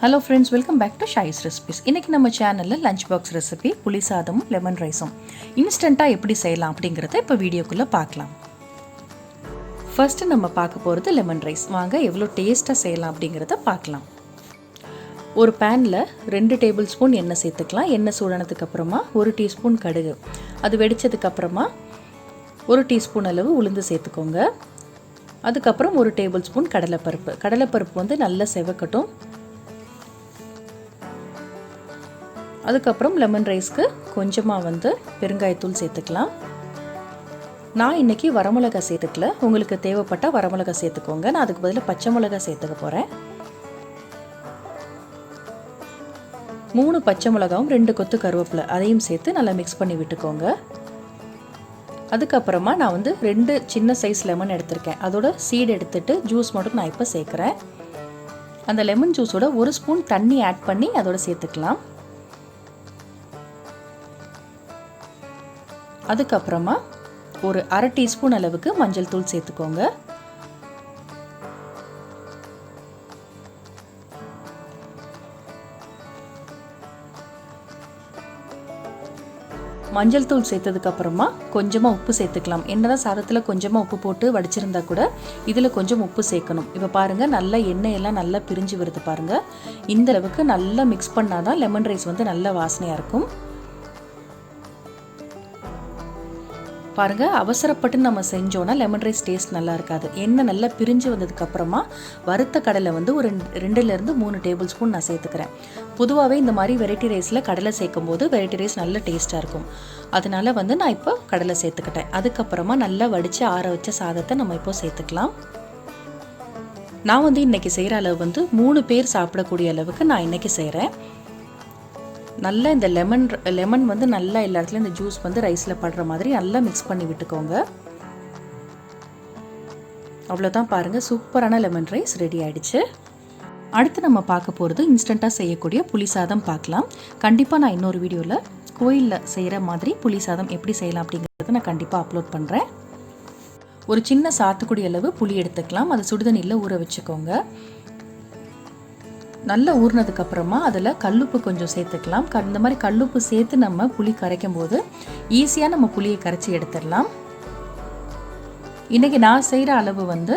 Hello friends, welcome back to ஷாய்ஸ் recipes. இன்றைக்கி நம்ம சேனலில் லஞ்ச் பாக்ஸ் ரெசிபி புளி சாதமும் லெமன் ரைஸும் இன்ஸ்டண்ட்டாக எப்படி செய்யலாம் அப்படிங்கிறத இப்போ வீடியோக்குள்ளே பார்க்கலாம். ஃபர்ஸ்ட்டு நம்ம பார்க்க போகிறது லெமன் ரைஸ். வாங்க எவ்வளோ டேஸ்ட்டாக செய்யலாம் அப்படிங்கிறத பார்க்கலாம். ஒரு பேனில் 2 டேபிள் ஸ்பூன் எண்ணெய் சேர்த்துக்கலாம். எண்ணெய் சூடானதுக்கு அப்புறமா 1 டீஸ்பூன் கடுகு, அது வெடித்ததுக்கப்புறமா 1 டீஸ்பூன் அளவு உளுந்து சேர்த்துக்கோங்க. அதுக்கப்புறம் 1 டேபிள் ஸ்பூன் கடலைப்பருப்பு வந்து நல்லா செவக்கட்டும். அதுக்கப்புறம் லெமன் ரைஸ்க்கு கொஞ்சமாக வந்து பெருங்காயத்தூள் சேர்த்துக்கலாம். நான் இன்றைக்கி வரமிளகாய் சேர்த்துக்கல, உங்களுக்கு தேவைப்பட்டால் வரமிளகாய் சேர்த்துக்கோங்க. நான் அதுக்கு பதிலாக பச்சை மிளகாய் சேர்த்துக்க போகிறேன். 3 பச்சை மிளகாவும் 2 கொத்து கருவேப்பிலை அதையும் சேர்த்து நல்லா மிக்ஸ் பண்ணி விட்டுக்கோங்க. அதுக்கப்புறமா நான் வந்து 2 சின்ன சைஸ் லெமன் எடுத்திருக்கேன். அதோட சீடு எடுத்துட்டு ஜூஸ் மட்டும் நான் இப்போ சேர்க்குறேன். அந்த லெமன் ஜூஸோட 1 ஸ்பூன் தண்ணி ஆட் பண்ணி அதோட சேர்த்துக்கலாம். அதுக்கப்புறமா ஒரு 1/2 டீஸ்பூன் அளவுக்கு மஞ்சள் தூள் சேர்த்துக்கோங்க. மஞ்சள் தூள் சேர்த்ததுக்கப்புறமா கொஞ்சமாக உப்பு சேர்த்துக்கலாம். என்னதான் சாதத்தில் கொஞ்சமாக உப்பு போட்டு வடிச்சிருந்தா கூட இதில் கொஞ்சம் உப்பு சேர்க்கணும். இப்போ பாருங்கள், நல்லா எண்ணெயெல்லாம் நல்லா பிரிஞ்சு வருது பாருங்கள். இந்த அளவுக்கு நல்லா மிக்ஸ் பண்ணாதான் லெமன் ரைஸ் வந்து நல்ல வாசனையாக இருக்கும். பாருங்கள், அவசரப்பட்டு நம்ம செஞ்சோன்னா லெமன் ரைஸ் டேஸ்ட் நல்லா இருக்காது. எண்ணெய் நல்லா பிரிஞ்சு வந்ததுக்கப்புறமா வறுத்த கடலை வந்து ஒரு 2லேருந்து 3 டேபிள் ஸ்பூன் நான் சேர்த்துக்கிறேன். பொதுவாகவே இந்த மாதிரி வெரைட்டி ரைஸில் கடலை சேர்க்கும் போது வெரைட்டி ரைஸ் நல்ல டேஸ்ட்டாக இருக்கும். அதனால வந்து நான் இப்போ கடலை சேர்த்துக்கிட்டேன். அதுக்கப்புறமா நல்லா வடித்து ஆற வச்ச சாதத்தை நம்ம இப்போ சேர்த்துக்கலாம். நான் வந்து இன்றைக்கி செய்கிற அளவு வந்து 3 பேர் சாப்பிடக்கூடிய அளவுக்கு நான் இன்றைக்கி செய்கிறேன். நல்லா இந்த லெமன் வந்து நல்லா எல்லா இடத்துலையும் இந்த ஜூஸ் வந்து ரைஸில் படுற மாதிரி நல்லா மிக்ஸ் பண்ணி விட்டுக்கோங்க. அவ்வளோதான், பாருங்கள், சூப்பரான லெமன் ரைஸ் ரெடி ஆகிடுச்சு. அடுத்து நம்ம பார்க்க போகிறது இன்ஸ்டண்ட்டாக செய்யக்கூடிய புளி சாதம் பார்க்கலாம். கண்டிப்பாக நான் இன்னொரு வீடியோவில் கோயிலில் செய்கிற மாதிரி புளி சாதம் எப்படி செய்யலாம் அப்படிங்கிறத நான் கண்டிப்பாக அப்லோட் பண்ணுறேன். ஒரு சின்ன சாத்துக்குடி அளவு புளி எடுத்துக்கலாம். அதை சுடுதண்ணியில் ஊற வச்சுக்கோங்க. நல்லா ஊறினதுக்கப்புறமா அதில் கல்லுப்பு கொஞ்சம் சேர்த்துக்கலாம். இந்த மாதிரி கல்லுப்பு சேர்த்து நம்ம புளி கரைக்கும் போது ஈஸியாக நம்ம புளியை கரைச்சி எடுத்துடலாம். இன்றைக்கி நான் செய்கிற அளவு வந்து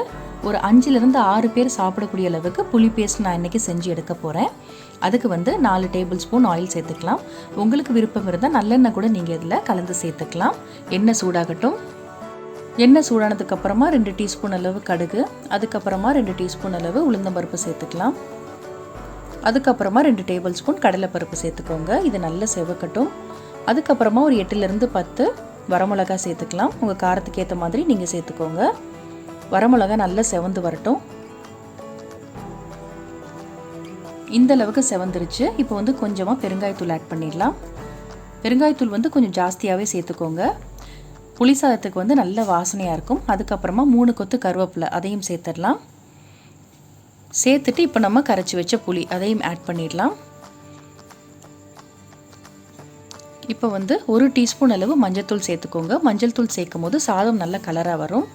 ஒரு 5லேருந்து 6 பேர் சாப்பிடக்கூடிய அளவுக்கு புளி பேஸ்ட் நான் இன்றைக்கி செஞ்சு எடுக்க போகிறேன். அதுக்கு வந்து 4 டேபிள் ஸ்பூன் ஆயில் சேர்த்துக்கலாம். உங்களுக்கு விருப்பம் இருந்தால் நல்லெண்ணெய் கூட நீங்கள் இதில் கலந்து சேர்த்துக்கலாம். எண்ணெய் சூடாகட்டும். எண்ணெய் சூடானதுக்கப்புறமா 2 டீஸ்பூன் அளவு கடுகு, அதுக்கப்புறமா 2 டீஸ்பூன் அளவு உளுந்தம்பருப்பு சேர்த்துக்கலாம். அதுக்கப்புறமா 2 டேபிள் ஸ்பூன் கடலைப்பருப்பு சேர்த்துக்கோங்க. இது நல்லா செவக்கட்டும். அதுக்கப்புறமா ஒரு 8லேருந்து 10 வரமிளகா சேர்த்துக்கலாம். உங்கள் காரத்துக்கு ஏற்ற மாதிரி நீங்கள் சேர்த்துக்கோங்க. வரமிளகா நல்லா செவந்து வரட்டும். இந்த அளவுக்கு செவந்துருச்சு. இப்போ வந்து கொஞ்சமாக பெருங்காயத்தூள் ஆட் பண்ணிடலாம். பெருங்காயத்தூள் வந்து கொஞ்சம் ஜாஸ்தியாகவே சேர்த்துக்கோங்க. புளி சாதத்துக்கு வந்து நல்ல வாசனையாக இருக்கும். அதுக்கப்புறமா 3 கொத்து கருவேப்பிலை அதையும் சேர்த்துடலாம். சேர்த்துட்டு இப்போ நம்ம கரைச்சி வச்ச புளி அதையும் ஆட் பண்ணிடலாம். இப்போ வந்து 1 டீஸ்பூன் அளவு மஞ்சள் தூள் சேர்த்துக்கோங்க. மஞ்சள் தூள் சேர்க்கும் போது சாதம் நல்ல கலராக வரும்.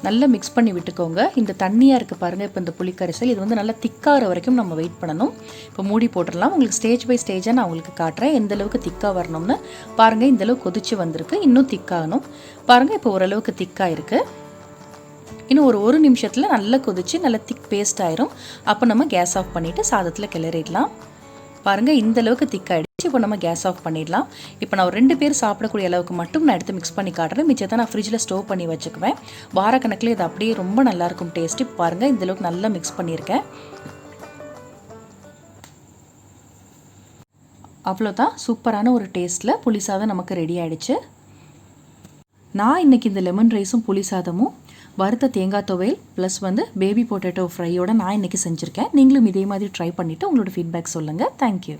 நல்லா மிக்ஸ் பண்ணி விட்டுக்கோங்க. இந்த தண்ணியாக இருக்குது பாருங்கள். இப்போ இந்த புளி கரைசல் இது வந்து நல்லா திக்காகிற வரைக்கும் நம்ம வெயிட் பண்ணணும். இப்போ மூடி போட்டுடலாம். உங்களுக்கு ஸ்டேஜ் பை ஸ்டேஜாக நான் உங்களுக்கு காட்டுறேன் எந்த அளவுக்கு திக்காக வரணும்னு. பாருங்கள், இந்தளவுக்கு கொதிச்சு வந்திருக்கு. இன்னும் திக்காகணும். பாருங்கள், இப்போ ஓரளவுக்கு திக்காக இருக்குது. இன்னும் ஒரு 1 நிமிஷத்தில் நல்லா கொதிச்சு நல்லா திக் பேஸ்ட் ஆயிரும். அப்போ நம்ம கேஸ் ஆஃப் பண்ணிவிட்டு சாதத்தில் கிளறிடலாம். பாருங்கள், இந்த அளவுக்கு திக்காகிடுச்சு. இப்போ நம்ம கேஸ் ஆஃப் பண்ணிடலாம். இப்போ நான் ஒரு 2 பேர் சாப்பிடக்கூடிய அளவுக்கு மட்டும் நான் எடுத்து மிக்ஸ் பண்ணி காட்டுறேன். மிச்சத்தை நான் ஃப்ரிட்ஜில் ஸ்டோர் பண்ணி வச்சுக்குவேன். வாரக்கணக்கில் இது அப்படியே ரொம்ப நல்லாயிருக்கும் டேஸ்ட்டு. பாருங்கள், இந்த அளவுக்கு நல்லா மிக்ஸ் பண்ணியிருக்கேன். அவ்வளோதான், சூப்பரான ஒரு டேஸ்ட்டில் புளி சாதம் நமக்கு ரெடி ஆகிடுச்சு. நான் இன்றைக்கி இந்த லெமன் ரைஸும் புளி சாதமும் வறுத்த தேங்காய் துவையல் ப்ளஸ் வந்து பேபி பொட்டேட்டோ ஃப்ரையோட நான் இன்றைக்கி செஞ்சுருக்கேன். நீங்களும் இதே மாதிரி ட்ரை பண்ணிவிட்டு உங்களோட ஃபீட்பேக் சொல்லுங்கள். தேங்க்யூ.